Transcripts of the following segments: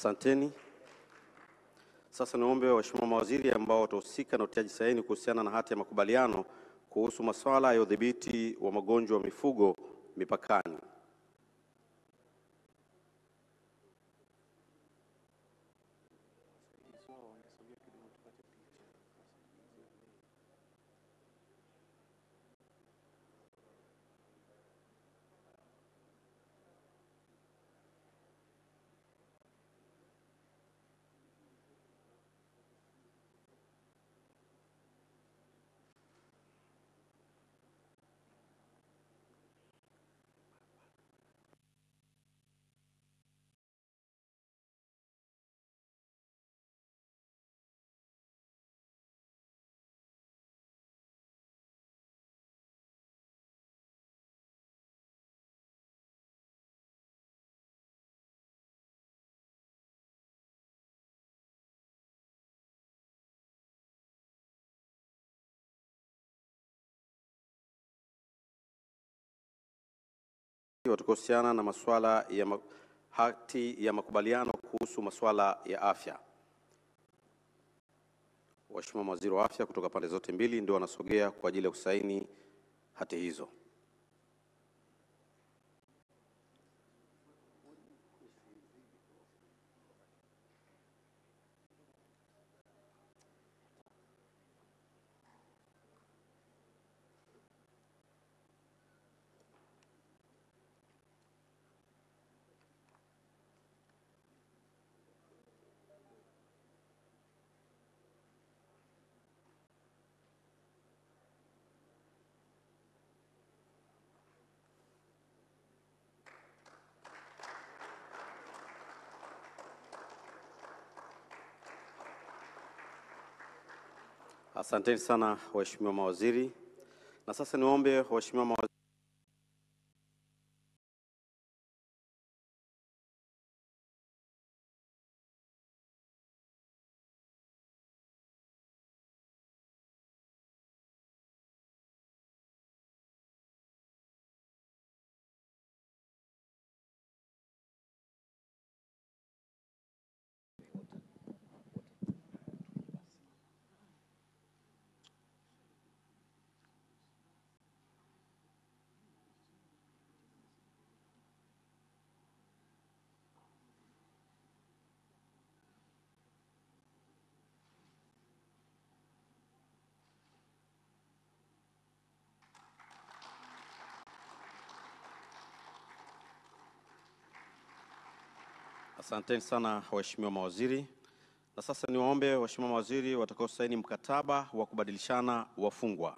Asanteni. Sasa niombe waheshimiwa mawaziri ambao watahusika na utiaji saini kuhusiana na hati ya makubaliano kuhusu masuala ya udhibiti wa magonjwa ya mifugo mipakani. Watakuhusiana na masuala ya hati ya makubaliano kuhusu masuala ya afya. Waheshimiwa mawaziri wa afya kutoka pande zote mbili ndio wanasogea kwa ajili ya kusaini hati hizo. Asanteni sana waheshimiwa mawaziri. Na sasa niombe waheshimiwa mawaziri Asanteni sana waheshimiwa mawaziri. Na sasa niwaombe waheshimiwa mawaziri watakao saini mkataba wa kubadilishana wafungwa.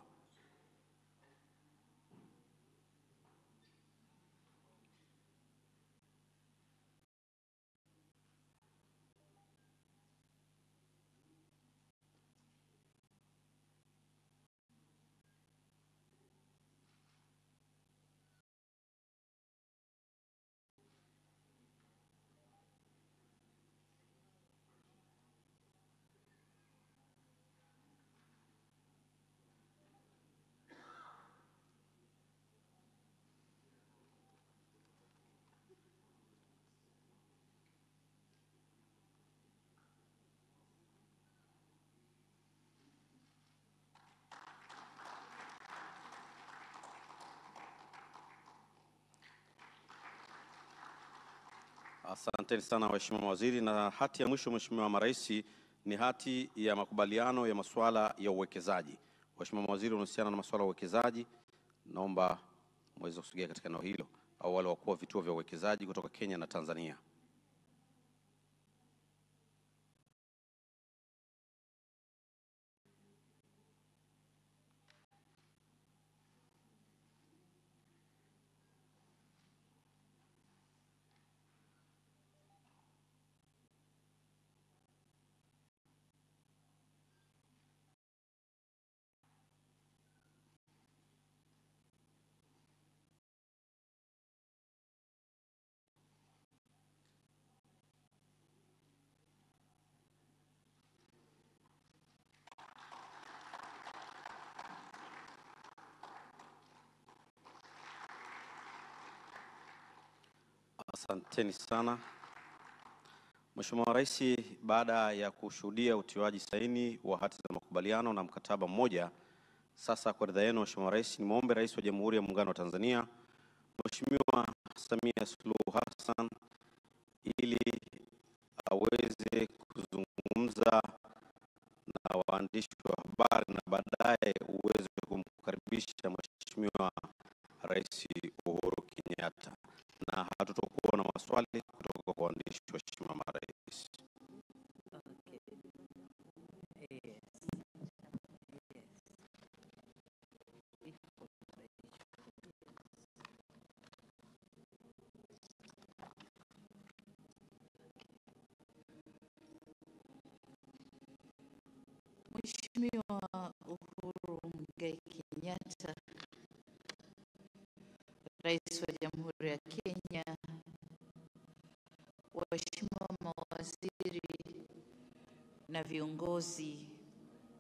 Asanteni sana waheshimiwa mawaziri. Na hati ya mwisho Mheshimiwa Marais ni hati ya makubaliano ya masuala ya uwekezaji. Waheshimiwa mawaziri wanahusiana na masuala ya uwekezaji, naomba mweze kusogea katika eneo hilo, au wale wakuu wa vituo vya uwekezaji kutoka Kenya na Tanzania. Asanteni sana. Mheshimiwa Rais, baada ya kushuhudia utiwaji saini wa hati za makubaliano na mkataba mmoja, sasa kwa ridhaa yenu Mheshimiwa Rais, nimwombe Rais wa Jamhuri ya Muungano wa Tanzania Mheshimiwa Samia Suluhu Hassan ili aweze kuzungumza na waandishi wa habari na baadaye uweze kumkaribisha Mheshimiwa Rais Uhuru Kenyatta, na hatutokuwa na maswali kutoka kwa waandishi wa Mheshimiwa Rais. Mheshimiwa Uhuru Kenyatta, Rais wa Jamhuri ya Kenya, waheshimiwa mawaziri na viongozi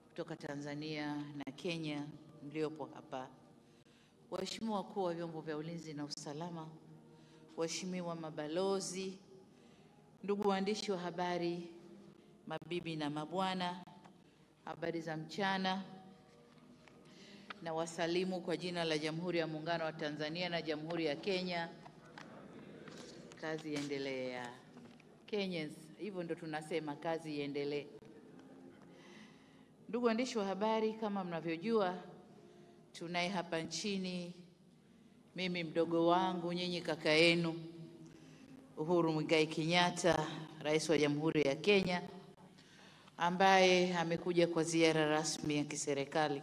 kutoka Tanzania na Kenya mliopo hapa, waheshimiwa wakuu wa vyombo vya ulinzi na usalama, waheshimiwa mabalozi, ndugu waandishi wa habari, mabibi na mabwana, habari za mchana, na wasalimu kwa jina la Jamhuri ya Muungano wa Tanzania na Jamhuri ya Kenya. Kazi iendelee. Kenyans, hivyo ndo tunasema kazi iendelee. Ndugu waandishi wa habari, kama mnavyojua, tunaye hapa nchini mimi mdogo wangu, nyinyi kaka yenu, Uhuru Kenyatta, Rais wa Jamhuri ya Kenya, ambaye amekuja kwa ziara rasmi ya kiserikali.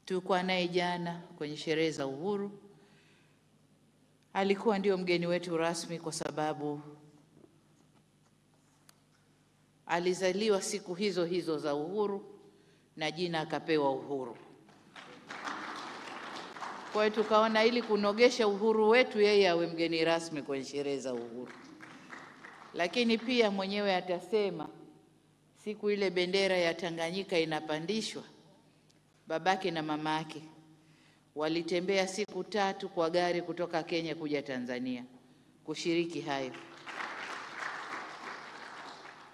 Tulikuwa naye jana kwenye sherehe za uhuru. Alikuwa ndio mgeni wetu rasmi kwa sababu alizaliwa siku hizo hizo za uhuru na jina akapewa Uhuru. Kwa hiyo tukaona ili kunogesha uhuru wetu, yeye awe mgeni rasmi kwenye sherehe za uhuru. Lakini pia mwenyewe atasema siku ile bendera ya Tanganyika inapandishwa, babake na mamake walitembea siku 3 kwa gari kutoka Kenya kuja Tanzania kushiriki hayo.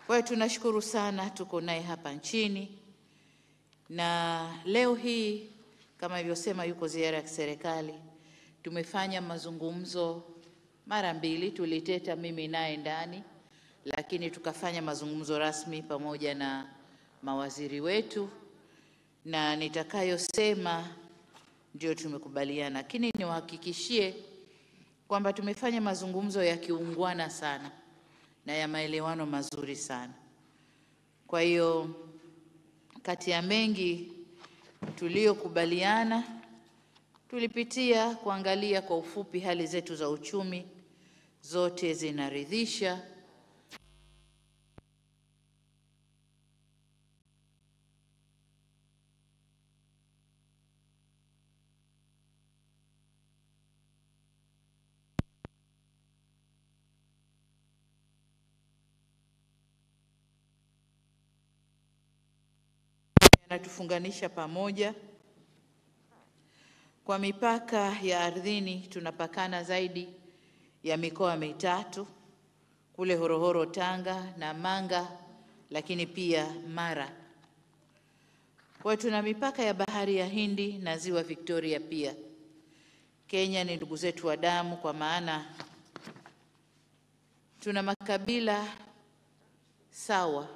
Kwa hiyo tunashukuru sana, tuko naye hapa nchini, na leo hii kama ilivyosema yuko ziara ya kiserikali. Tumefanya mazungumzo mara 2, tuliteta mimi naye ndani, lakini tukafanya mazungumzo rasmi pamoja na mawaziri wetu, na nitakayosema ndio tumekubaliana. Lakini niwahakikishie kwamba tumefanya mazungumzo ya kiungwana sana na ya maelewano mazuri sana. Kwa hiyo kati ya mengi tuliyokubaliana, tulipitia kuangalia kwa ufupi hali zetu za uchumi, zote zinaridhisha. Yanatufunganisha pamoja. Kwa mipaka ya ardhini tunapakana zaidi ya mikoa 3, kule Horohoro Tanga na Manga, lakini pia Mara. Kwa tuna mipaka ya bahari ya Hindi na ziwa Victoria pia. Kenya ni ndugu zetu wa damu, kwa maana tuna makabila sawa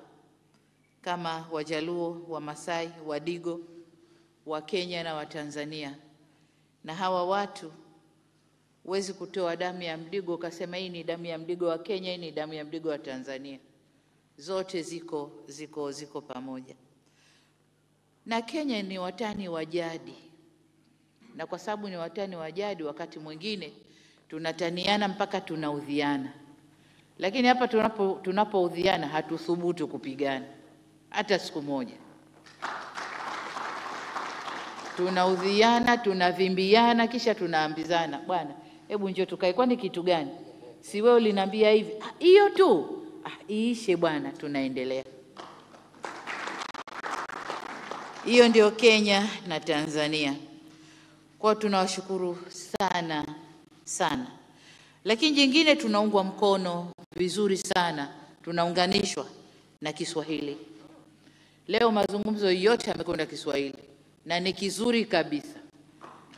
kama Wajaluo, Wamasai, Wadigo, wa Kenya na wa Tanzania. Na hawa watu huwezi kutoa damu ya Mdigo ukasema hii ni damu ya Mdigo wa Kenya, hii ni damu ya Mdigo wa Tanzania. Zote ziko pamoja. Na Kenya ni watani wa jadi. Na kwa sababu ni watani wa jadi, wakati mwingine tunataniana mpaka tunaudhiana. Lakini hapa tunapoudhiana hatuthubutu kupigana hata siku moja. Tunaudhiana, tunavimbiana, kisha tunaambizana, bwana, hebu njoo tukae, kwani kitu gani? Si wewe uliniambia hivi? Hiyo tu. Iishe bwana, tunaendelea. Hiyo ndio Kenya na Tanzania. Kwa tunawashukuru sana sana. Lakini jingine, tunaungwa mkono vizuri sana tunaunganishwa na Kiswahili. Leo mazungumzo yote yamekwenda Kiswahili na ni kizuri kabisa.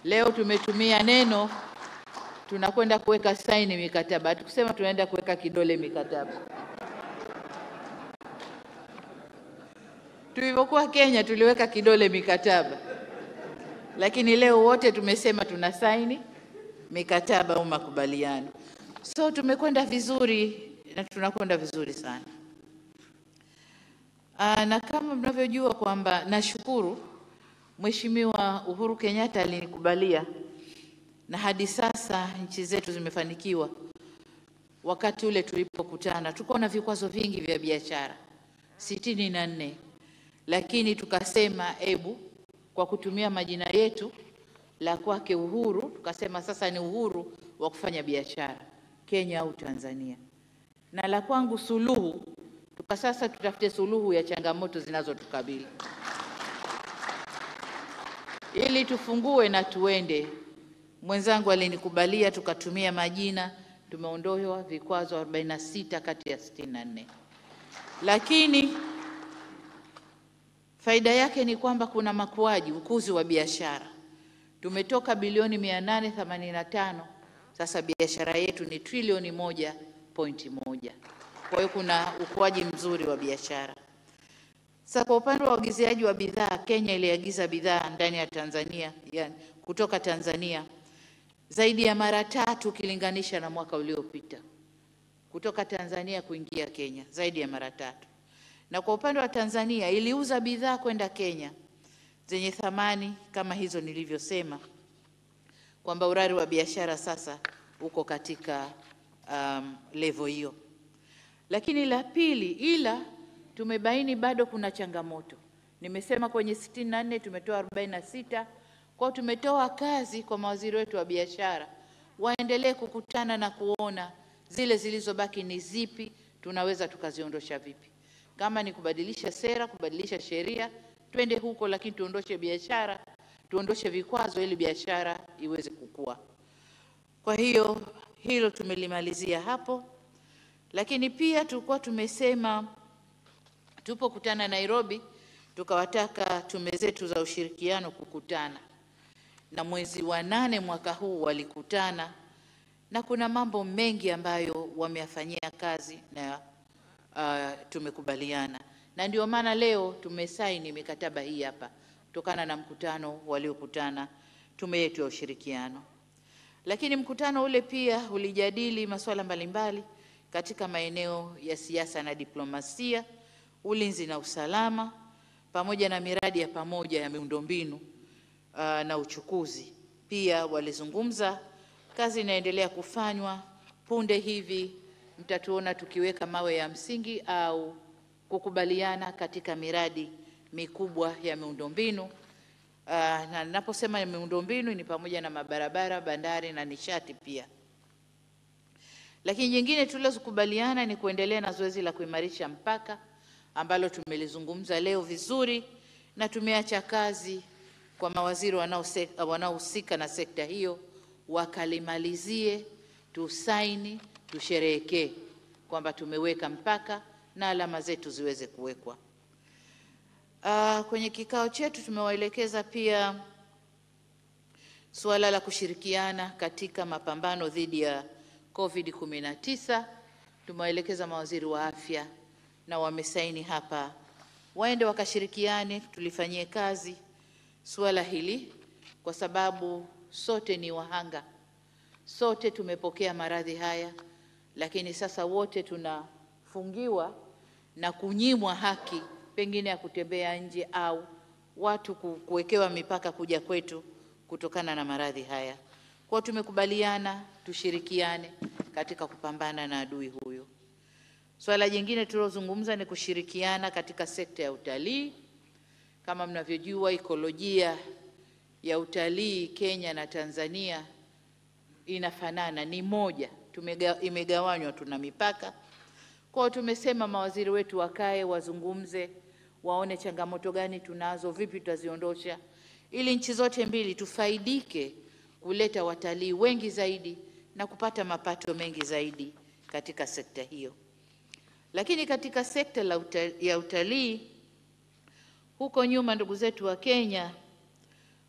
Leo tumetumia neno tunakwenda kuweka saini mikataba. Hatukusema tunaenda kuweka kidole mikataba. Tulipokuwa Kenya tuliweka kidole mikataba. Lakini leo wote tumesema tuna saini mikataba au makubaliano. So tumekwenda vizuri na tunakwenda vizuri sana. Na kama mnavyojua kwamba nashukuru Mheshimiwa Uhuru Kenyatta alinikubalia na hadi sasa nchi zetu zimefanikiwa. Wakati ule tulipokutana tulikuwa na vikwazo vingi vya biashara 64, lakini tukasema kwa kutumia majina yetu la kwake Uhuru, tukasema sasa ni uhuru wa kufanya biashara Kenya au Tanzania, na la kwangu Suluhu, sasa tutafute suluhu ya changamoto zinazotukabili ili tufungue na tuende. Mwenzangu alinikubalia, tukatumia majina, tumeondoa vikwazo 46 kati ya 64. Lakini faida yake ni kwamba kuna makuaji, ukuzi wa biashara. Tumetoka bilioni 885, sasa biashara yetu ni trilioni 1.1. Kwa hiyo kuna ukuaji mzuri wa biashara. Sasa kwa upande wa uagizaji wa bidhaa, Kenya iliagiza bidhaa ndani ya Tanzania, kutoka Tanzania zaidi ya mara 3 ukilinganisha na mwaka uliopita. Kutoka Tanzania kuingia Kenya zaidi ya mara 3. Na kwa upande wa Tanzania iliuza bidhaa kwenda Kenya zenye thamani kama hizo nilivyosema, kwamba urari wa biashara sasa uko katika level hiyo. Lakini la pili, ila tumebaini bado kuna changamoto. Nimesema kwenye 64 tumetoa 46, kwa tumetoa kazi kwa mawaziri wetu wa biashara waendelee kukutana na kuona zile zilizobaki ni zipi, tunaweza tukaziondosha vipi. Kama ni kubadilisha sera, kubadilisha sheria, twende huko, lakini tuondoshe biashara, tuondoshe vikwazo ili biashara iweze kukua. Kwa hiyo hilo tumelimalizia hapo. Lakini pia tulikuwa tumesema tupokutana Nairobi, tukawataka tume zetu za ushirikiano kukutana, na mwezi wa 8 mwaka huu walikutana, na kuna mambo mengi ambayo wameyafanyia kazi na tumekubaliana, na ndio maana leo tumesaini mikataba hii hapa kutokana na mkutano waliokutana tume yetu ya ushirikiano. Lakini mkutano ule pia ulijadili masuala mbalimbali katika maeneo ya siasa na diplomasia, ulinzi na usalama, pamoja na miradi ya pamoja ya miundombinu na uchukuzi. Pia walizungumza kazi inaendelea kufanywa. Punde hivi mtatuona tukiweka mawe ya msingi au kukubaliana katika miradi mikubwa ya miundombinu. Na ninaposema ya miundombinu ni pamoja na mabarabara, bandari na nishati pia. Lakini nyingine tulizokubaliana ni kuendelea na zoezi la kuimarisha mpaka ambalo tumelizungumza leo vizuri, na tumeacha kazi kwa mawaziri wanaohusika na sekta hiyo wakalimalizie, tusaini, tusherehekee kwamba tumeweka mpaka na alama zetu ziweze kuwekwa. Kwenye kikao chetu tumewaelekeza pia suala la kushirikiana katika mapambano dhidi ya COVID-19. Tumewaelekeza mawaziri wa afya na wamesaini hapa waende wakashirikiane, tulifanyie kazi suala hili, kwa sababu sote ni wahanga, sote tumepokea maradhi haya, lakini sasa wote tunafungiwa na kunyimwa haki pengine ya kutembea nje au watu kuwekewa mipaka kuja kwetu kutokana na maradhi haya. Kwa tumekubaliana tushirikiane katika kupambana na adui huyo. Swala jingine tulilozungumza ni kushirikiana katika sekta ya utalii. Kama mnavyojua, ekolojia ya utalii Kenya na Tanzania inafanana, ni moja, imegawanywa, tuna mipaka. Kwa tumesema mawaziri wetu wakae wazungumze, waone changamoto gani tunazo, vipi tutaziondosha, ili nchi zote mbili tufaidike kuleta watalii wengi zaidi na kupata mapato mengi zaidi katika sekta hiyo. Lakini katika sekta ya utalii, huko nyuma ndugu zetu wa Kenya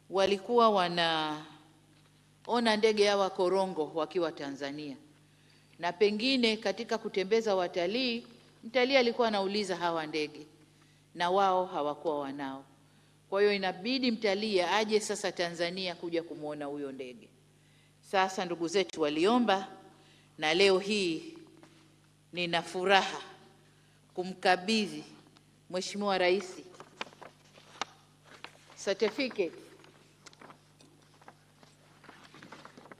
walikuwa wanaona ndege hawa korongo wakiwa Tanzania, na pengine katika kutembeza watalii, mtalii alikuwa anauliza hawa ndege na wao hawakuwa wanao. Kwa hiyo inabidi mtalii aje sasa Tanzania kuja kumuona huyo ndege. Sasa ndugu zetu waliomba, na leo hii nina furaha kumkabidhi Mheshimiwa Rais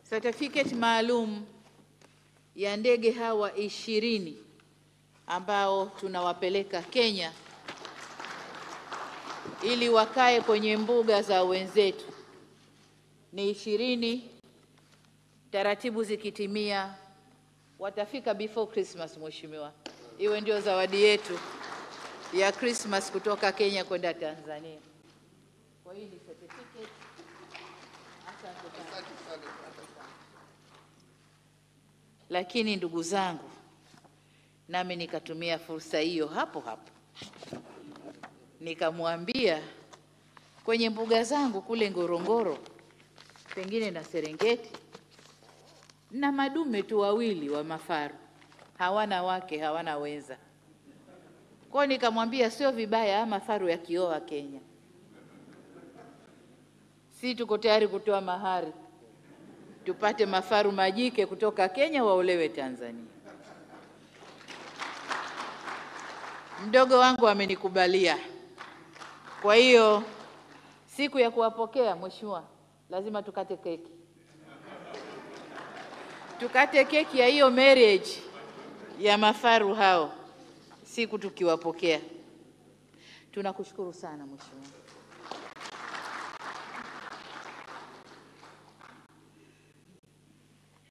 certificate maalum ya ndege hawa 20 ambao tunawapeleka Kenya ili wakae kwenye mbuga za wenzetu. Ni 20, taratibu zikitimia watafika before Christmas. Mheshimiwa, iwe ndio zawadi yetu ya Christmas kutoka Kenya kwenda Tanzania. Kwa hii ni certificate. Asante sana. Lakini ndugu zangu, nami nikatumia fursa hiyo hapo nikamwambia kwenye mbuga zangu kule Ngorongoro, pengine na Serengeti, na madume tu 2 wa mafaru, hawana wake, hawana wenza. Kwa nikamwambia sio vibaya mafaru yakioa Kenya, si tuko tayari kutoa mahari tupate mafaru majike kutoka Kenya waolewe Tanzania. Mdogo wangu amenikubalia. Kwa hiyo siku ya kuwapokea, Mheshimiwa, lazima tukate keki. Tukate keki ya hiyo marriage ya mafaru hao siku tukiwapokea. Tunakushukuru sana Mheshimiwa.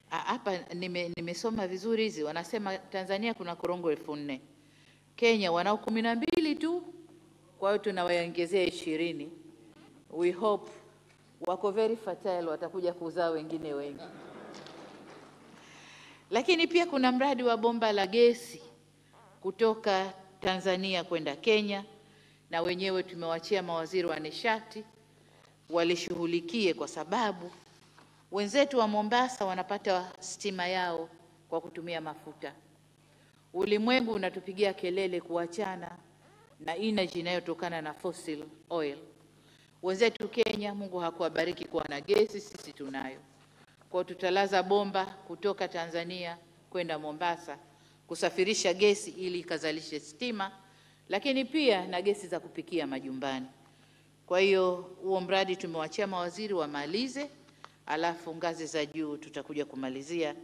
Hapa nimesoma vizuri hizi, wanasema Tanzania kuna korongo 4,000. Kenya wanao 12 tu, kwa hiyo tunawaongezea 20. We hope wako very fertile, watakuja kuzaa wengine wengi. Lakini pia kuna mradi wa bomba la gesi kutoka Tanzania kwenda Kenya, na wenyewe tumewachia mawaziri wa nishati walishughulikie, kwa sababu wenzetu wa Mombasa wanapata stima yao kwa kutumia mafuta. Ulimwengu unatupigia kelele kuachana na energy inayotokana na fossil oil. Wenzetu Kenya, Mungu hakuwabariki kuwa na gesi, sisi tunayo. Kwa tutalaza bomba kutoka Tanzania kwenda Mombasa kusafirisha gesi ili ikazalishe stima, lakini pia na gesi za kupikia majumbani. Kwa hiyo huo mradi tumewachia mawaziri wamalize, alafu ngazi za juu tutakuja kumalizia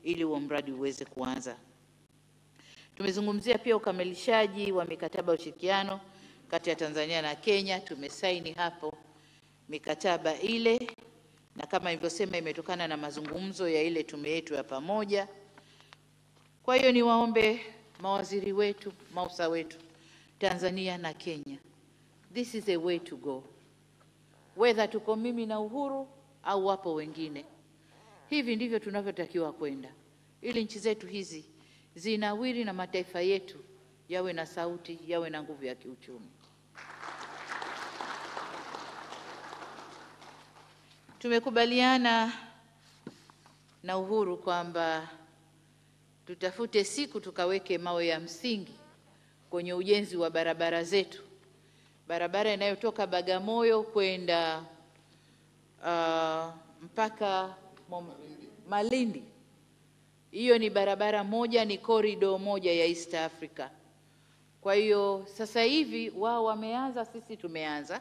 ili huo mradi uweze kuanza. Tumezungumzia pia ukamilishaji wa mikataba ya ushirikiano kati ya Tanzania na Kenya. Tumesaini hapo mikataba ile, na kama nilivyosema imetokana na mazungumzo ya ile tume yetu ya pamoja. Kwa hiyo niwaombe mawaziri wetu, mausa wetu Tanzania na Kenya, this is a way to go. Whether tuko mimi na Uhuru au wapo wengine, hivi ndivyo tunavyotakiwa kwenda, ili nchi zetu hizi zinawiri na mataifa yetu yawe na sauti, yawe na nguvu ya kiuchumi. Tumekubaliana na Uhuru kwamba tutafute siku tukaweke mawe ya msingi kwenye ujenzi wa barabara zetu. Barabara inayotoka Bagamoyo kwenda mpaka Malindi. Hiyo ni barabara moja, ni corridor moja ya East Africa. Kwa hiyo sasa hivi wao wameanza, sisi tumeanza,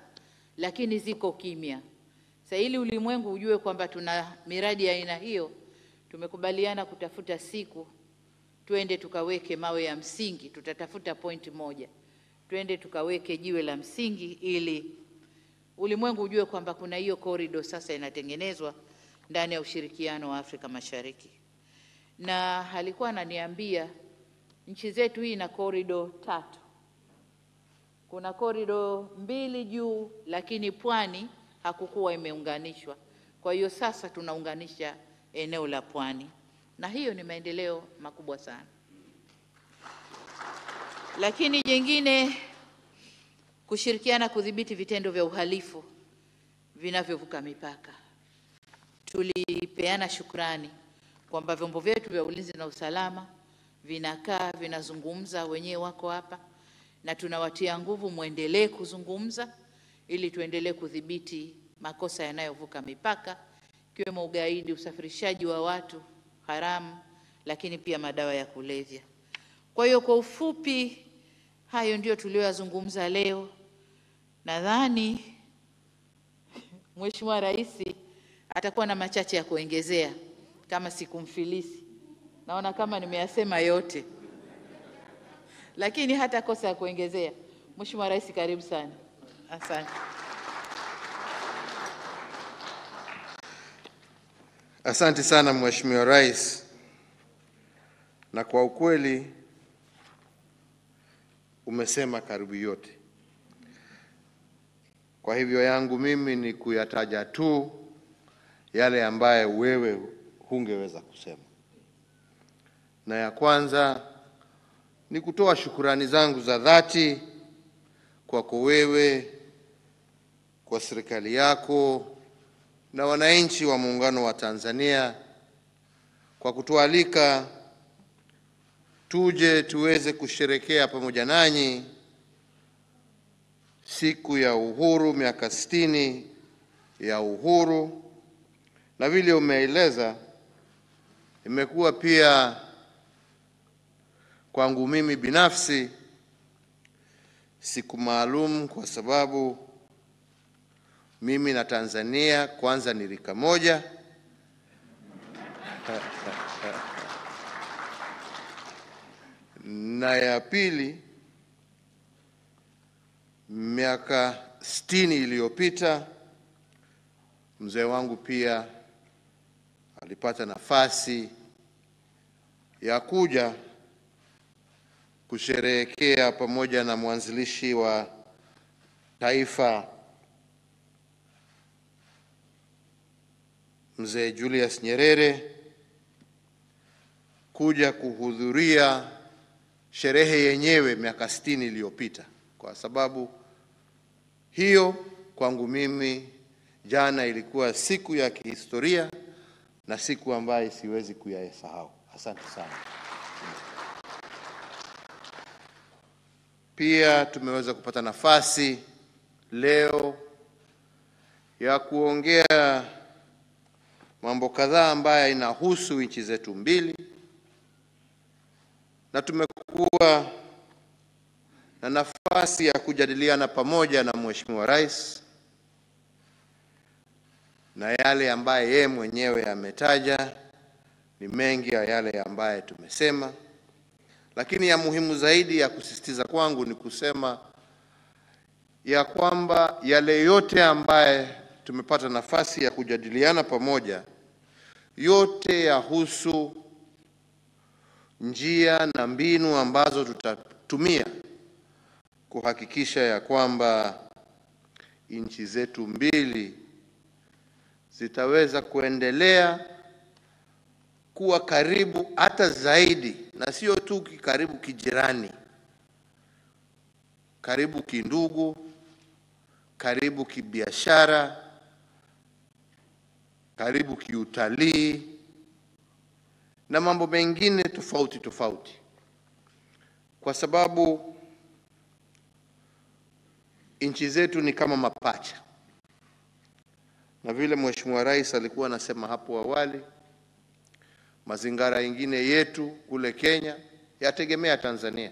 lakini ziko kimya. Sasa ili ulimwengu ujue kwamba tuna miradi ya aina hiyo, tumekubaliana kutafuta siku twende tukaweke mawe ya msingi. Tutatafuta point moja, twende tukaweke jiwe la msingi ili ulimwengu ujue kwamba kuna hiyo corridor sasa inatengenezwa ndani ya ushirikiano wa Afrika Mashariki. Na alikuwa ananiambia nchi zetu hii ina corridor 3. Kuna corridor 2 juu, lakini pwani hakukuwa imeunganishwa. Kwa hiyo sasa tunaunganisha eneo la pwani, na hiyo ni maendeleo makubwa sana. Lakini jingine, kushirikiana kudhibiti vitendo vya uhalifu vinavyovuka mipaka. Tulipeana shukrani kwamba vyombo vyetu vya ulinzi na usalama vinakaa vinazungumza, wenyewe wako hapa, na tunawatia nguvu muendelee kuzungumza ili tuendelee kudhibiti makosa yanayovuka mipaka, ikiwemo ugaidi, usafirishaji wa watu haramu, lakini pia madawa ya kulevya. Kwa hiyo kwa ufupi, hayo ndio tuliyozungumza leo. Nadhani Mheshimiwa Rais atakuwa na machache ya kuongezea kama sikumfilisi. Naona kama nimeyasema yote, lakini hata kosa ya kuongezea. Mheshimiwa Rais, karibu sana. Asante. Asante sana Mheshimiwa Rais, na kwa ukweli umesema karibu yote. Kwa hivyo yangu mimi ni kuyataja tu yale ambaye wewe hungeweza kusema. Na ya kwanza ni kutoa shukrani zangu za dhati kwako wewe, kwa serikali yako na wananchi wa Muungano wa Tanzania kwa kutualika tuje tuweze kusherehekea pamoja nanyi siku ya uhuru, miaka 60 ya uhuru. Na vile umeeleza, imekuwa pia kwangu mimi binafsi siku maalum, kwa sababu mimi na Tanzania kwanza ni rika moja na ya pili, miaka 60 iliyopita mzee wangu pia alipata nafasi ya kuja kusherehekea pamoja na mwanzilishi wa taifa Mzee Julius Nyerere, kuja kuhudhuria sherehe yenyewe miaka 60 iliyopita. Kwa sababu hiyo kwangu mimi jana ilikuwa siku ya kihistoria na siku ambayo siwezi kuyasahau. Asante sana. Pia tumeweza kupata nafasi leo ya kuongea mambo kadhaa ambayo inahusu nchi zetu mbili, na tumekuwa na nafasi ya kujadiliana pamoja na Mheshimiwa Rais, na yale ambaye yeye mwenyewe ametaja ni mengi ya yale ambaye tumesema, lakini ya muhimu zaidi ya kusisitiza kwangu ni kusema ya kwamba yale yote ambaye tumepata nafasi ya kujadiliana pamoja, yote yahusu njia na mbinu ambazo tutatumia kuhakikisha ya kwamba nchi zetu mbili zitaweza kuendelea kuwa karibu hata zaidi, na sio tu karibu kijirani, karibu kindugu, karibu kibiashara, karibu kiutalii na mambo mengine tofauti tofauti, kwa sababu nchi zetu ni kama mapacha. Na vile Mheshimiwa Rais alikuwa anasema hapo awali, mazingara mengine yetu kule Kenya yategemea Tanzania,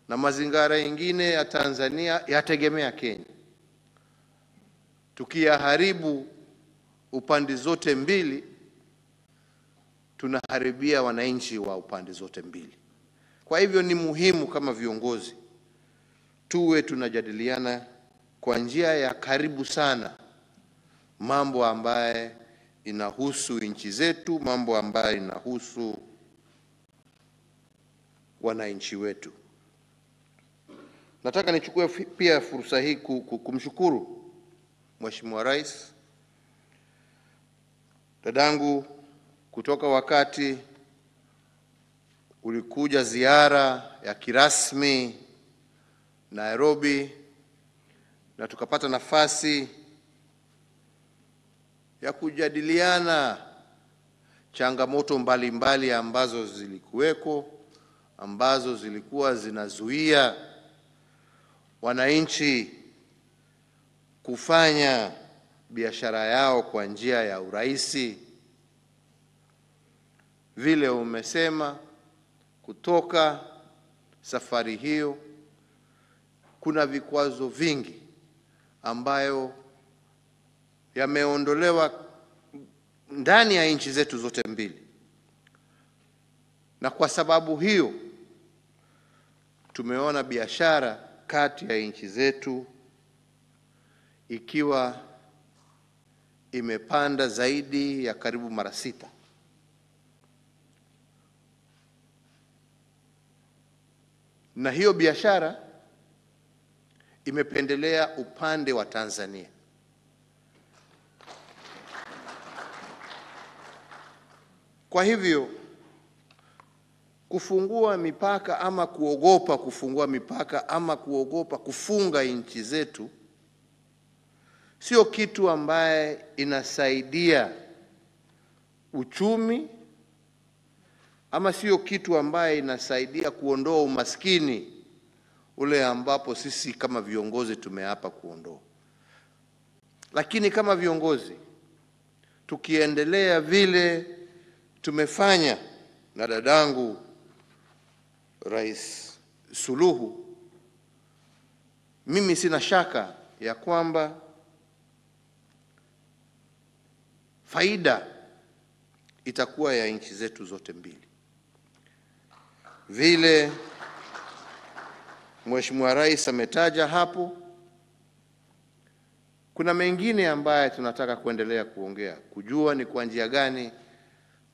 na mazingara mengine ya Tanzania yategemea Kenya. Tukiyaharibu upande zote mbili, tunaharibia wananchi wa upande zote mbili. Kwa hivyo ni muhimu kama viongozi tuwe tunajadiliana kwa njia ya karibu sana mambo ambaye inahusu nchi zetu, mambo ambaye inahusu wananchi wetu. Nataka nichukue pia fursa hii kumshukuru Mheshimiwa Rais, dadangu, kutoka wakati ulikuja ziara ya kirasmi Nairobi, na tukapata nafasi ya kujadiliana changamoto mbalimbali ambazo zilikuweko, ambazo zilikuwa zinazuia wananchi kufanya biashara yao kwa njia ya urahisi. Vile umesema, kutoka safari hiyo kuna vikwazo vingi ambayo yameondolewa ndani ya nchi zetu zote mbili, na kwa sababu hiyo tumeona biashara kati ya nchi zetu ikiwa imepanda zaidi ya karibu mara 6. Na hiyo biashara imependelea upande wa Tanzania. Kwa hivyo kufungua mipaka ama kuogopa kufungua mipaka ama kuogopa kufunga nchi zetu sio kitu ambaye inasaidia uchumi, ama sio kitu ambaye inasaidia kuondoa umaskini ule ambapo sisi kama viongozi tumeapa kuondoa. Lakini kama viongozi tukiendelea vile tumefanya na dadangu Rais Suluhu, mimi sina shaka ya kwamba faida itakuwa ya nchi zetu zote mbili. Vile Mheshimiwa Rais ametaja hapo, kuna mengine ambaye tunataka kuendelea kuongea, kujua ni kwa njia gani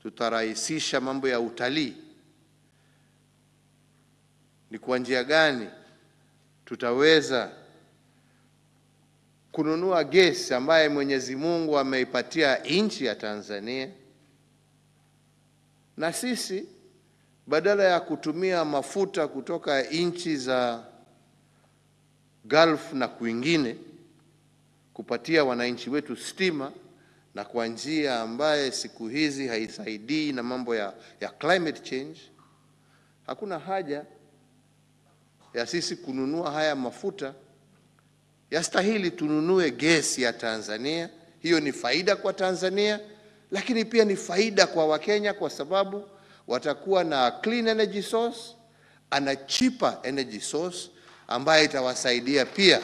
tutarahisisha mambo ya utalii, ni kwa njia gani tutaweza kununua gesi ambaye Mwenyezi Mungu ameipatia nchi ya Tanzania, na sisi badala ya kutumia mafuta kutoka nchi za Gulf na kwingine kupatia wananchi wetu stima, na kwa njia ambaye siku hizi haisaidii na mambo ya climate change, hakuna haja ya sisi kununua haya mafuta. Yastahili tununue gesi ya Tanzania. Hiyo ni faida kwa Tanzania, lakini pia ni faida kwa Wakenya, kwa sababu watakuwa na clean energy source and cheaper energy source ambayo itawasaidia pia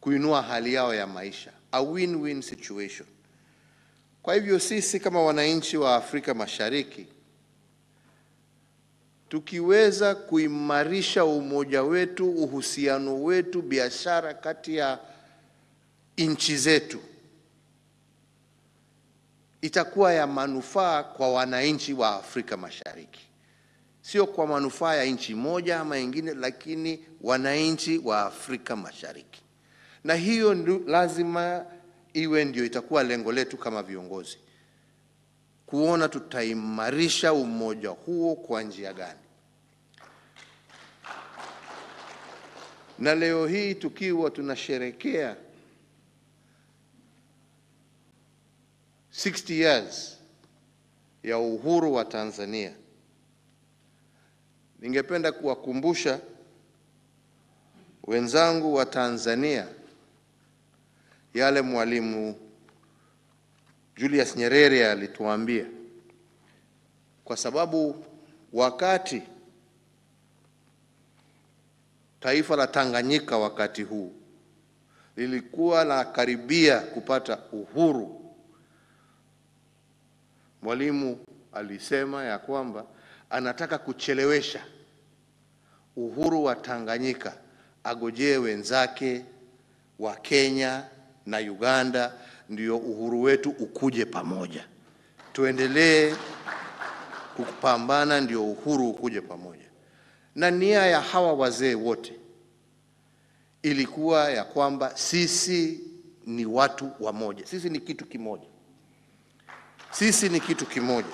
kuinua hali yao ya maisha, a win-win situation. Kwa hivyo sisi kama wananchi wa Afrika Mashariki tukiweza kuimarisha umoja wetu, uhusiano wetu, biashara kati ya nchi zetu, itakuwa ya manufaa kwa wananchi wa Afrika Mashariki. Sio kwa manufaa ya nchi moja ama nyingine, lakini wananchi wa Afrika Mashariki. Na hiyo lazima iwe ndio itakuwa lengo letu kama viongozi, kuona tutaimarisha umoja huo kwa njia gani. Na leo hii tukiwa tunasherehekea 60 years ya uhuru wa Tanzania, ningependa kuwakumbusha wenzangu wa Tanzania yale Mwalimu Julius Nyerere alituambia, kwa sababu wakati taifa la Tanganyika wakati huu lilikuwa la karibia kupata uhuru, Mwalimu alisema ya kwamba anataka kuchelewesha uhuru wa Tanganyika, agojee wenzake wa Kenya na Uganda ndio uhuru wetu ukuje pamoja. Tuendelee kupambana ndio uhuru ukuje pamoja. Na nia ya hawa wazee wote ilikuwa ya kwamba sisi ni watu wamoja, sisi ni kitu kimoja. Sisi ni kitu kimoja,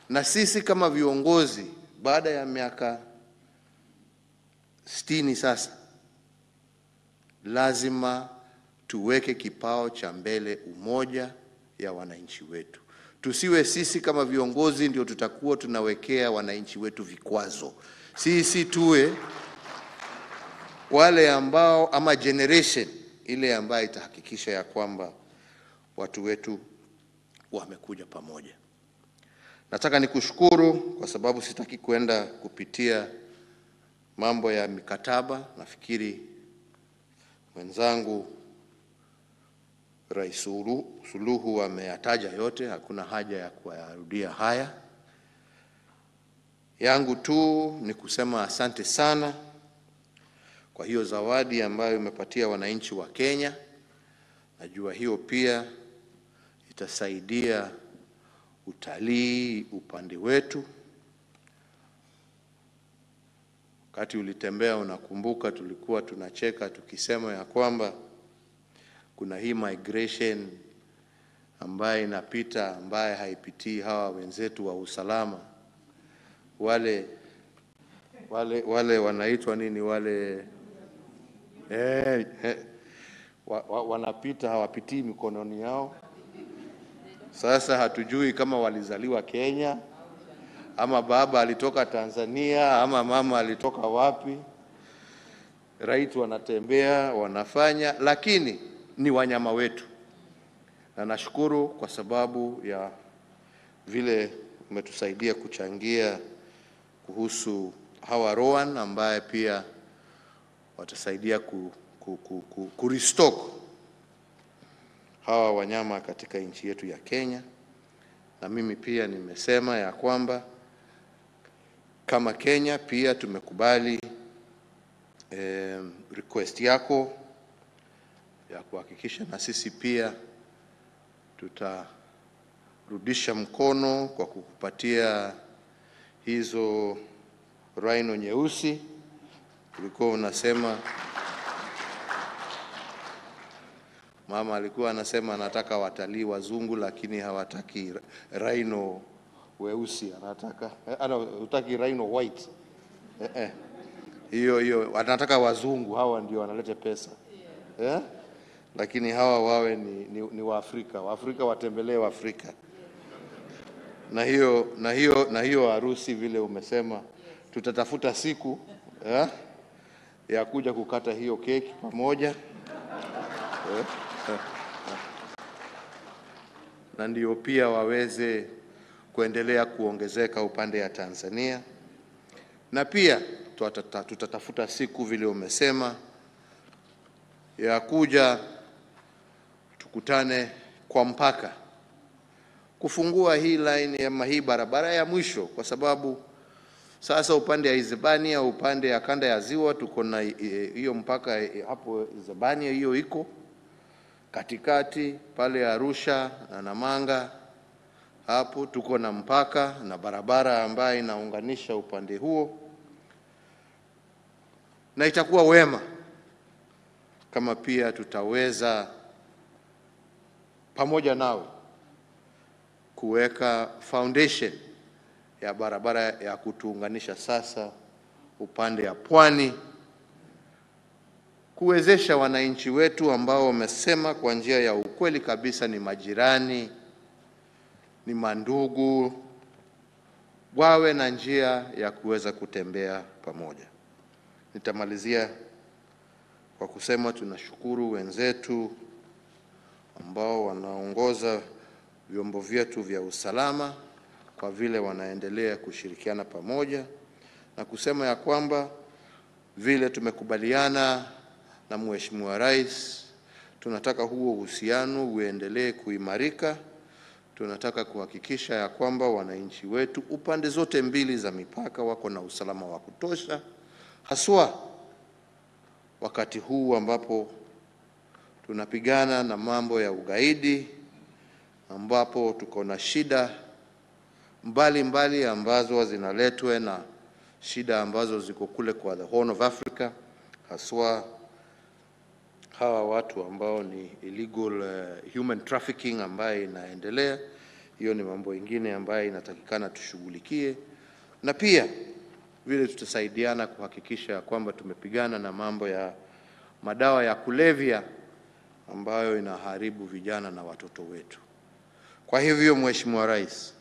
na sisi kama viongozi baada ya miaka 60 sasa lazima tuweke kipao cha mbele umoja ya wananchi wetu. Tusiwe sisi kama viongozi ndio tutakuwa tunawekea wananchi wetu vikwazo. Sisi tuwe wale ambao ama generation ile ambayo itahakikisha ya kwamba watu wetu wamekuja pamoja. Nataka nikushukuru kwa sababu sitaki kwenda kupitia mambo ya mikataba. Nafikiri mwenzangu Rais Suluhu ameyataja yote, hakuna haja ya kuyarudia haya. Yangu tu ni kusema asante sana kwa hiyo zawadi ambayo umepatia wananchi wa Kenya. Najua hiyo pia itasaidia utalii upande wetu. Wakati ulitembea, unakumbuka, tulikuwa tunacheka tukisema ya kwamba kuna hii migration ambaye inapita ambaye haipitii hawa wenzetu wa usalama. Wale wanaitwa nini wale wanapita hawapitii mikononi yao. Sasa hatujui kama walizaliwa Kenya ama baba alitoka Tanzania ama mama alitoka wapi. Right, wanatembea wanafanya, lakini ni wanyama wetu. Na nashukuru kwa sababu ya vile umetusaidia kuchangia kuhusu hawa Rowan ambaye pia watasaidia kurestock hawa wanyama katika nchi yetu ya Kenya. Na mimi pia nimesema ya kwamba kama Kenya pia tumekubali request yako ya kuhakikisha na sisi pia tutarudisha mkono kwa kukupatia hizo rhino nyeusi. Tulikuwa unasema, mama alikuwa anasema anataka watalii wazungu lakini hawataki rhino weusi, hutaki rhino white. Hiyo anataka wazungu, hawa ndio wanaleta pesa. Lakini hawa wawe ni Waafrika. Waafrika watembelee Waafrika. Na hiyo harusi vile umesema, tutatafuta siku ya kuja kukata hiyo keki pamoja. Na ndio pia waweze kuendelea kuongezeka upande ya Tanzania. Na pia tutatafuta siku vile umesema ya kuja tukutane kwa mpaka kufungua hii line ya hii barabara ya mwisho, kwa sababu sasa upande ya Izebania, upande ya kanda ya ziwa tuko na hiyo mpaka hapo Izebania, hiyo iko katikati pale Arusha na Namanga, hapo tuko na mpaka na barabara ambayo inaunganisha upande huo. Na itakuwa wema kama pia tutaweza pamoja nawe kuweka foundation ya barabara ya kutuunganisha sasa upande ya pwani, kuwezesha wananchi wetu ambao wamesema kwa njia ya ukweli kabisa ni majirani, ni mandugu, wawe na njia ya kuweza kutembea pamoja. Nitamalizia kwa kusema tunashukuru wenzetu ambao wanaongoza vyombo vyetu vya usalama kwa vile wanaendelea kushirikiana pamoja, na kusema ya kwamba vile tumekubaliana na Mheshimiwa Rais, tunataka huo uhusiano uendelee kuimarika. Tunataka kuhakikisha ya kwamba wananchi wetu upande zote mbili za mipaka wako na usalama wa kutosha, haswa wakati huu ambapo tunapigana na mambo ya ugaidi, ambapo tuko na shida mbali ambazo zinaletwa na shida ambazo ziko kule kwa the Horn of Africa, haswa hawa watu ambao ni illegal human trafficking ambaye inaendelea. Hiyo ni mambo mengine ambayo inatakikana tushughulikie, na pia vile tutasaidiana kuhakikisha kwamba tumepigana na mambo ya madawa ya kulevya ambayo inaharibu vijana na watoto wetu. Kwa hivyo, Mheshimiwa Rais,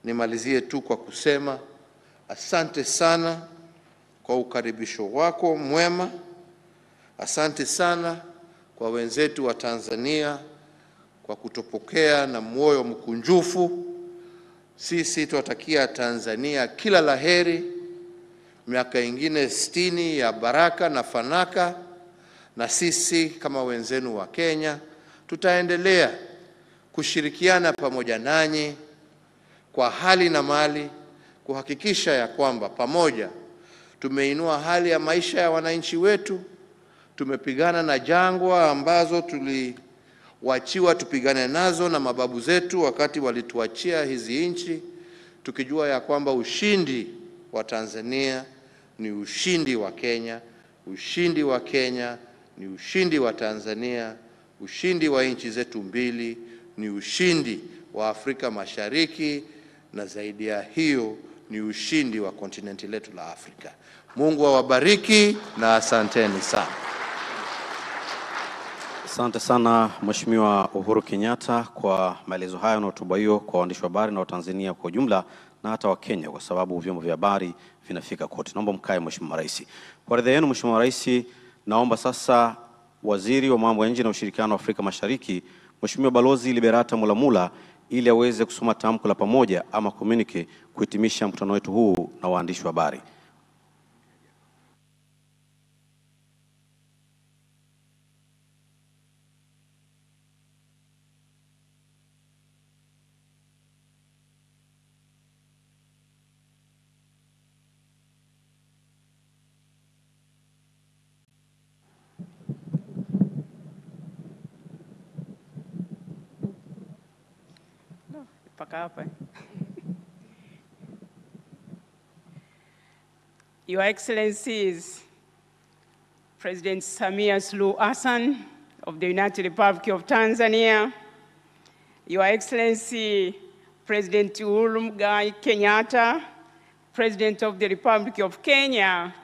nimalizie tu kwa kusema asante sana kwa ukaribisho wako mwema. Asante sana kwa wenzetu wa Tanzania kwa kutupokea na moyo mkunjufu. Sisi tuwatakia Tanzania kila laheri, miaka ingine 60 ya baraka na fanaka, na sisi kama wenzenu wa Kenya tutaendelea kushirikiana pamoja nanyi kwa hali na mali kuhakikisha ya kwamba pamoja tumeinua hali ya maisha ya wananchi wetu, tumepigana na jangwa ambazo tuliwachiwa tupigane nazo na mababu zetu wakati walituachia hizi nchi, tukijua ya kwamba ushindi wa Tanzania ni ushindi wa Kenya, ushindi wa Kenya ni ushindi wa Tanzania, ushindi wa nchi zetu mbili ni ushindi wa Afrika Mashariki, na zaidi ya hiyo ni ushindi wa kontinenti letu la Afrika. Mungu awabariki na asanteni sana. Asante sana Mheshimiwa Uhuru Kenyatta kwa maelezo haya na hotuba hiyo kwa waandishi wa habari na Watanzania kwa ujumla na hata wa Kenya, kwa sababu vyombo vya habari vinafika kote. Naomba mkae Mheshimiwa Rais. Kwa ridhaa yenu Mheshimiwa Rais, naomba sasa Waziri wa Mambo ya Nje na Ushirikiano wa Afrika Mashariki Mheshimiwa Balozi Liberata Mulamula ili aweze kusoma tamko la pamoja ama communique kuhitimisha mkutano wetu huu na waandishi wa habari. Your Excellencies, President Samia Suluhu Hassan of the United Republic of Tanzania, Your Excellency, President Uhuru Kenyatta, President of the Republic of Kenya,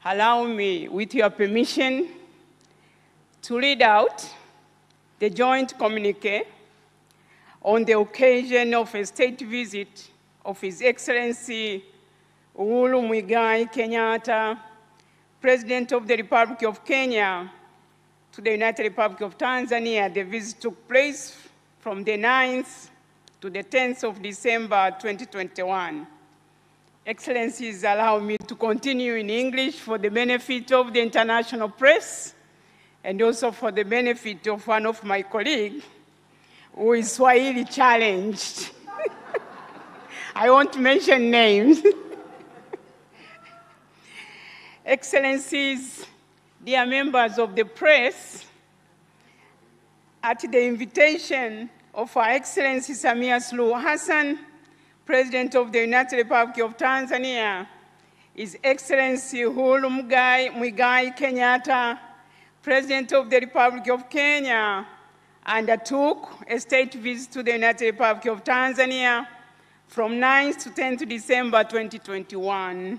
allow me, with your permission, to read out the joint communique on the occasion of a state visit of His Excellency Uhuru Kenyatta, President of the Republic of Kenya, to the United Republic of Tanzania. The visit took place from the 9th to the 10th of December 2021. Excellencies, allow me to continue in English for the benefit of the international press and also for the benefit of one of my colleagues who is Swahili challenged. I won't mention names. Excellencies, dear members of the press, at the invitation of Her Excellency Samia Suluhu Hassan, President of the United Republic of Tanzania, His Excellency Uhuru Kenyatta, President of the Republic of Kenya, undertook a state visit to the United Republic of Tanzania from 9th to 10th December 2021.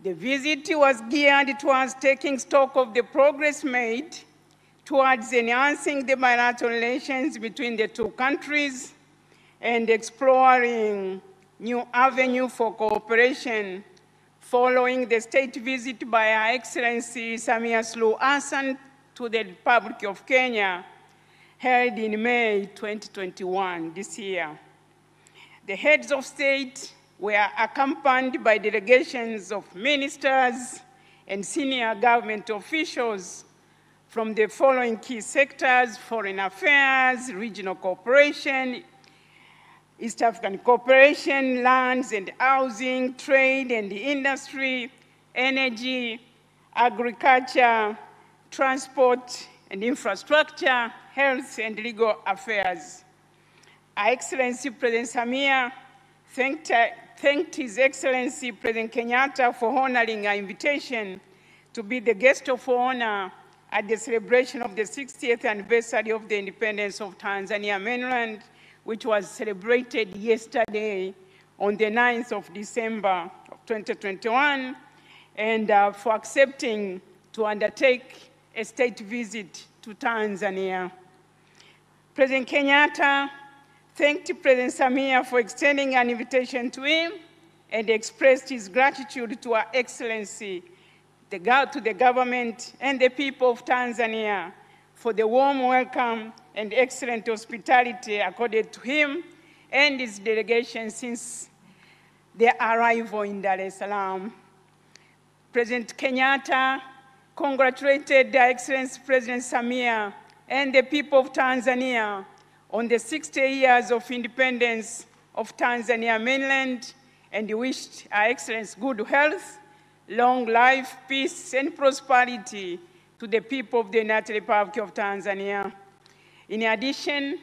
The visit was geared towards taking stock of the progress made towards enhancing the bilateral relations between the two countries and exploring new avenues for cooperation following the state visit by Her Excellency Samia Suluhu Hassan to the Republic of Kenya, held in May 2021, this year. The heads of state were accompanied by delegations of ministers and senior government officials from the following key sectors: foreign affairs, regional cooperation, East African cooperation, lands and housing, trade and industry, energy, agriculture, transport and infrastructure, health and legal affairs. Her Excellency President Samia thanked His Excellency President Kenyatta for honoring our invitation to be the guest of honor at the celebration of the 60th anniversary of the independence of Tanzania mainland, which was celebrated yesterday on the 9th of December of 2021, and for accepting to undertake a state visit to Tanzania. President Kenyatta thanked President Samia for extending an invitation to him and expressed his gratitude to Her Excellency, to the government and the people of Tanzania for the warm welcome and excellent hospitality accorded to him and his delegation since their arrival in Dar es Salaam. President Kenyatta congratulated Her Excellency President Samia and the people of Tanzania on the 60 years of independence of Tanzania mainland and wished Her Excellency good health, long life, peace, and prosperity to the people of the United Republic of Tanzania. In addition,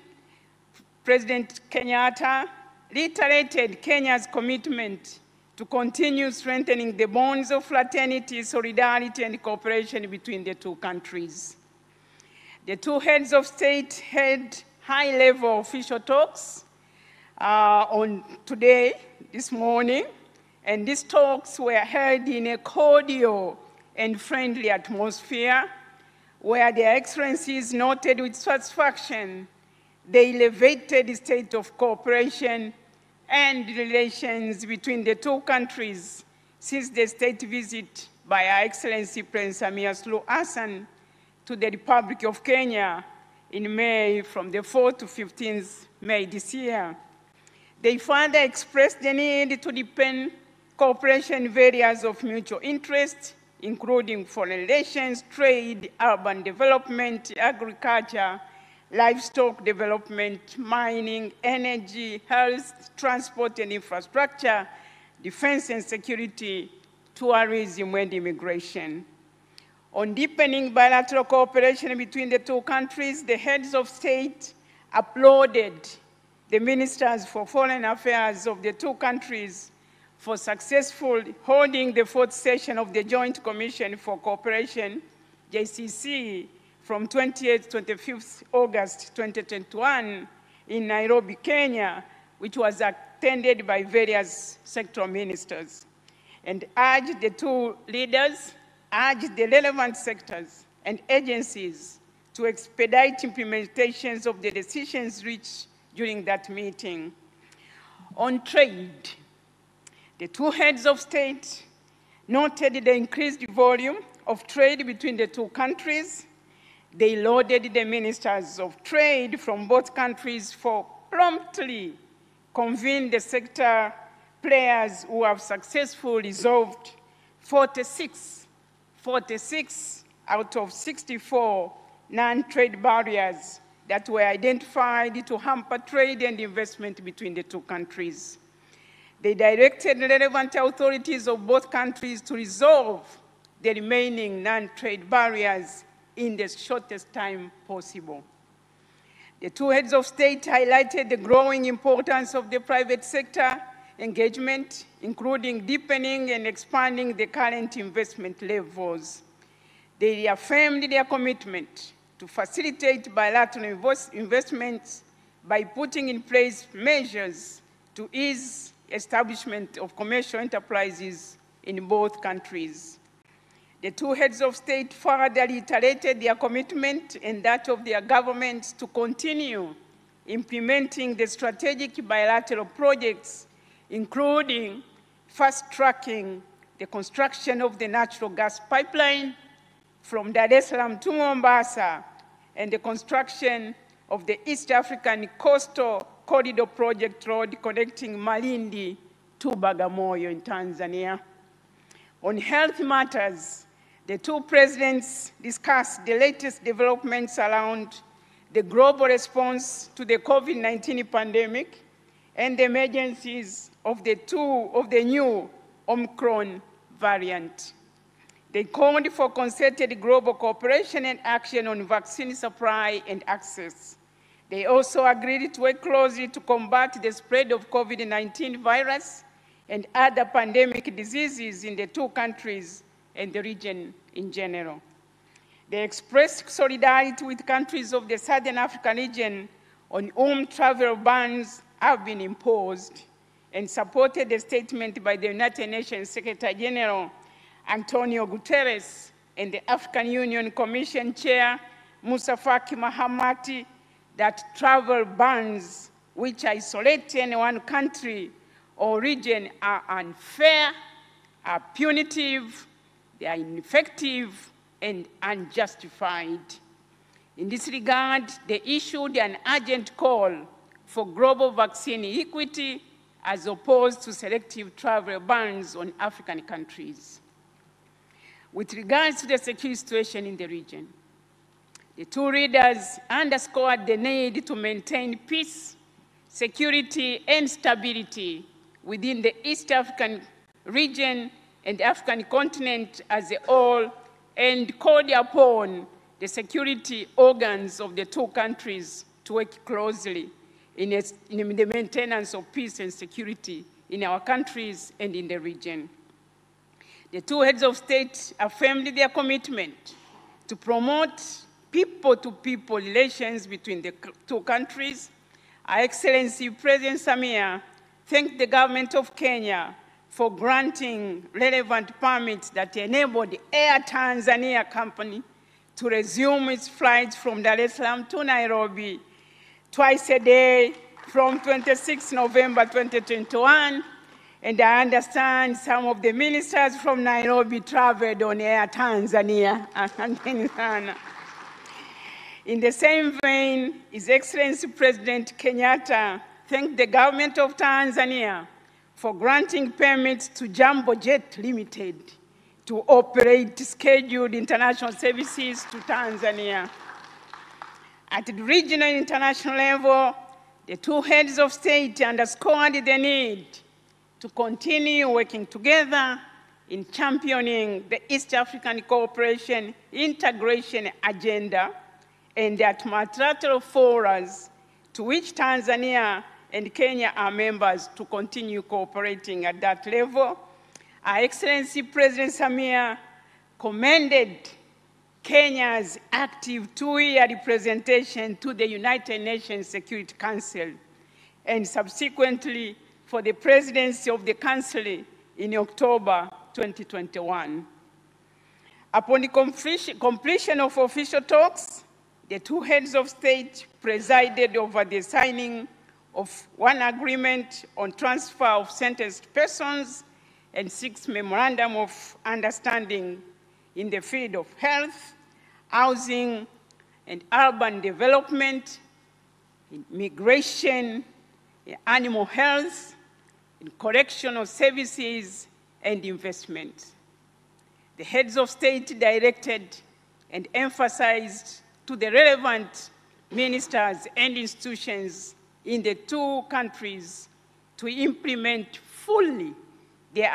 President Kenyatta reiterated Kenya's commitment to continue strengthening the bonds of fraternity, solidarity, and cooperation between the two countries. The two heads of state had high-level official talks this morning, and these talks were held in a cordial and friendly atmosphere, where their excellencies noted with satisfaction the elevated state of cooperation and relations between the two countries since the state visit by Her Excellency President Samia Suluhu Hassan to the Republic of Kenya in May, from the 4th to 15th May this year. They further expressed the need to deepen cooperation in areas of mutual interest, including foreign relations, trade, urban development, agriculture, livestock development, mining, energy, health, transport and infrastructure, defense and security, tourism and immigration. On deepening bilateral cooperation between the two countries, the heads of state applauded the ministers for foreign affairs of the two countries for successfully holding the 4th session of the Joint Commission for Cooperation, JCC, from 28th to 25th August 2021 in Nairobi, Kenya, which was attended by various sectoral ministers, and urged the two leaders, urged the relevant sectors and agencies to expedite implementations of the decisions reached during that meeting. On trade, the two heads of state noted the increased volume of trade between the two countries. They lauded the ministers of trade from both countries for promptly convening the sector players who have successfully resolved 46 out of 64 non-trade barriers that were identified to hamper trade and investment between the two countries. They directed relevant authorities of both countries to resolve the remaining non-trade barriers in the shortest time possible. The two heads of state highlighted the growing importance of the private sector engagement, including deepening and expanding the current investment levels. They reaffirmed their commitment to facilitate bilateral investments by putting in place measures to ease establishment of commercial enterprises in both countries. The two heads of state further reiterated their commitment and that of their governments to continue implementing the strategic bilateral projects, including fast-tracking the construction of the natural gas pipeline from Dar es Salaam to Mombasa and the construction of the East African Coastal Corridor Project road connecting Malindi to Bagamoyo in Tanzania. On health matters, the two presidents discussed the latest developments around the global response to the COVID-19 pandemic and the emergencies of the new Omicron variant. They called for concerted global cooperation and action on vaccine supply and access. They also agreed to work closely to combat the spread of COVID-19 virus and other pandemic diseases in the two countries and the region in general. They expressed solidarity with countries of the Southern African region on whom travel bans have been imposed, and supported a statement by the United Nations Secretary General Antonio Guterres and the African Union Commission Chair Musa Faki Mahamat that travel bans which isolate any one country or region are unfair, are punitive, they are ineffective, and unjustified. In this regard, they issued an urgent call for global vaccine equity as opposed to selective travel bans on African countries. With regards to the security situation in the region, the two leaders underscored the need to maintain peace, security, and stability within the East African region and the African continent as a whole, and called upon the security organs of the two countries to work closely in the maintenance of peace and security in our countries and in the region. The two heads of state affirmed their commitment to promote people-to-people relations between the two countries. Her Excellency President Samia thanked the government of Kenya for granting relevant permits that enabled Air Tanzania Company to resume its flights from Dar es Salaam to Nairobi twice a day from 26 November 2021. And I understand some of the ministers from Nairobi traveled on Air Tanzania. In the same vein, His Excellency President Kenyatta thanked the government of Tanzania for granting permits to Jambo Jet Limited to operate scheduled international services to Tanzania. At the regional and international level, the two heads of state underscored the need to continue working together in championing the East African cooperation integration agenda and at multilateral forums to which Tanzania and Kenya are members to continue cooperating at that level. Her Excellency President Samia commended Kenya's active two-year representation to the United Nations Security Council and subsequently for the presidency of the Council in October 2021. Upon the completion of official talks, the two heads of state presided over the signing of one agreement on transfer of sentenced persons and 6 memorandum of understanding in the field of health, housing, and urban development, in migration, in animal health, in correctional services, and investment. The heads of state directed and emphasized to the relevant ministers and institutions in the two countries to implement fully the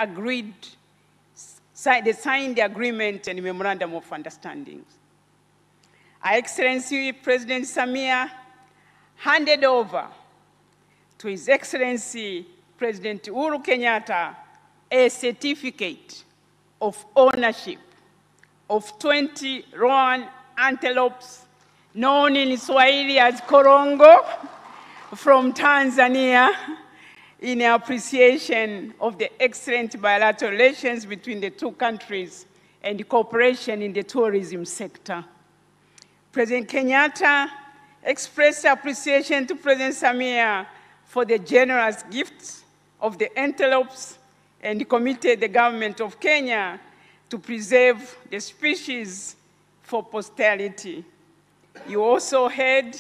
signed agreement and memorandum of understanding. Her Excellency President Samia handed over to His Excellency President Uhuru Kenyatta a certificate of ownership of 20 roan antelopes, known in Swahili as korongo, from Tanzania, in appreciation of the excellent bilateral relations between the two countries and cooperation in the tourism sector. President Kenyatta expressed appreciation to President Samia for the generous gifts of the antelopes and committed the government of Kenya to preserve the species for posterity. You also heard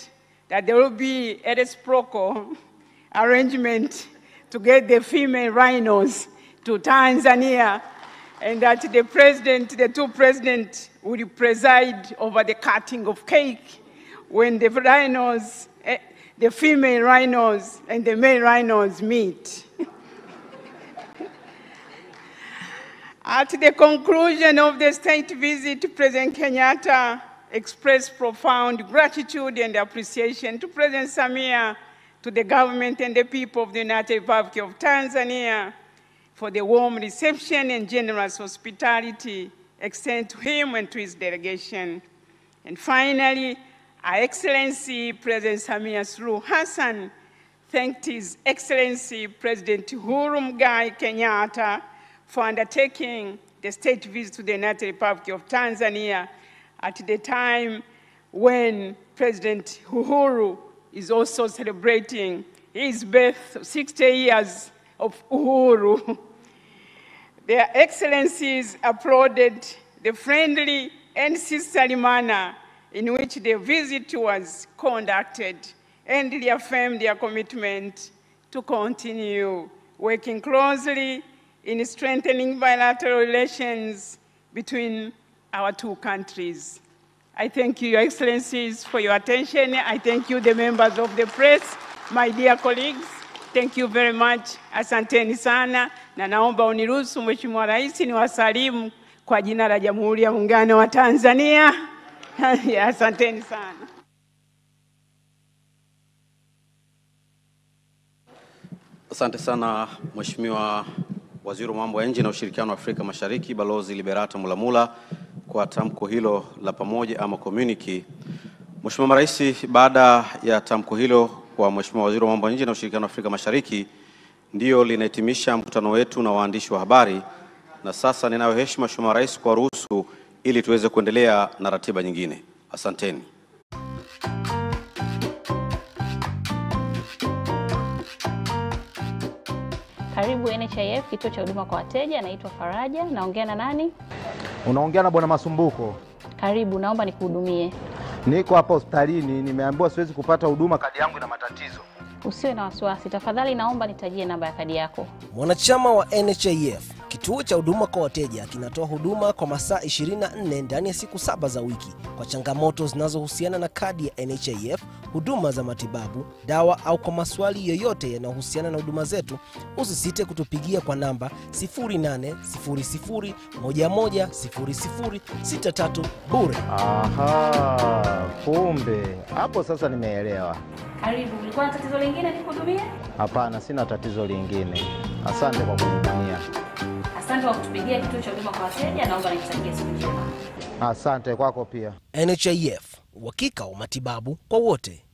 that there will be a reciprocal arrangement to get the female rhinos to Tanzania, and that the two presidents will preside over the cutting of cake when the rhinos, the female rhinos and the male rhinos meet. At the conclusion of the state visit, President Kenyatta expressed profound gratitude and appreciation to President Samia, to the government and the people of the United Republic of Tanzania for the warm reception and generous hospitality extended to him and to his delegation. And finally, Her Excellency President Samia Suluhu Hassan thanked His Excellency President Uhuru Kenyatta for undertaking the state visit to the United Republic of Tanzania at the time when President Uhuru is also celebrating his birth, 60 years of Uhuru. Their Excellencies applauded the friendly and sisterly manner in which the visit was conducted and reaffirmed their commitment to continue working closely in strengthening bilateral relations between our two countries. I thank you, Your Excellencies, for your attention. I thank you, the members of the press, my dear colleagues. Thank you very much. Asanteni sana. Na naomba uniruhusu Mheshimiwa Rais niwasalimu kwa jina la Jamhuri ya Muungano wa Tanzania. Asanteni sana. Asante sana Mheshimiwa Waziri wa Mambo ya Nje na Ushirikiano wa Afrika Mashariki, Balozi Liberata Mulamula, kwa tamko hilo la pamoja ama communique. Mheshimiwa Rais, baada ya tamko hilo kwa Mheshimiwa Waziri wa Mambo ya Nje na Ushirikiano wa Afrika Mashariki, ndio linahitimisha mkutano wetu na waandishi wa habari, na sasa ninayo heshima Mheshimiwa Rais kwa ruhusu ili tuweze kuendelea na ratiba nyingine. Asanteni. Karibu NHIF, kituo cha huduma kwa wateja. Naitwa Faraja. Naongea na nani? Unaongea na Bwana Masumbuko. Karibu, naomba nikuhudumie. Niko hapa hospitalini, nimeambiwa siwezi kupata huduma, kadi yangu ina matatizo. Usiwe na wasiwasi, tafadhali naomba nitajie namba ya kadi yako. Mwanachama wa NHIF, kituo cha huduma kwa wateja, kinatoa huduma kwa masaa 24 ndani ya siku 7 za wiki. Kwa changamoto zinazohusiana na kadi ya NHIF, huduma za matibabu, dawa au kwa maswali yoyote yanayohusiana na huduma zetu, usisite kutupigia kwa namba 0800110063 bure. Aha, kumbe hapo sasa nimeelewa. Karibu. Ulikuwa na tatizo lingine nikuhudumie? Hapana, sina tatizo lingine. Asante kwa kunihudumia. Asante kwa kutupigia kituo cha huduma kwa wateja. Naomba nikutakie siku njema. Asante kwako pia. NHIF, uhakika wa matibabu kwa wote.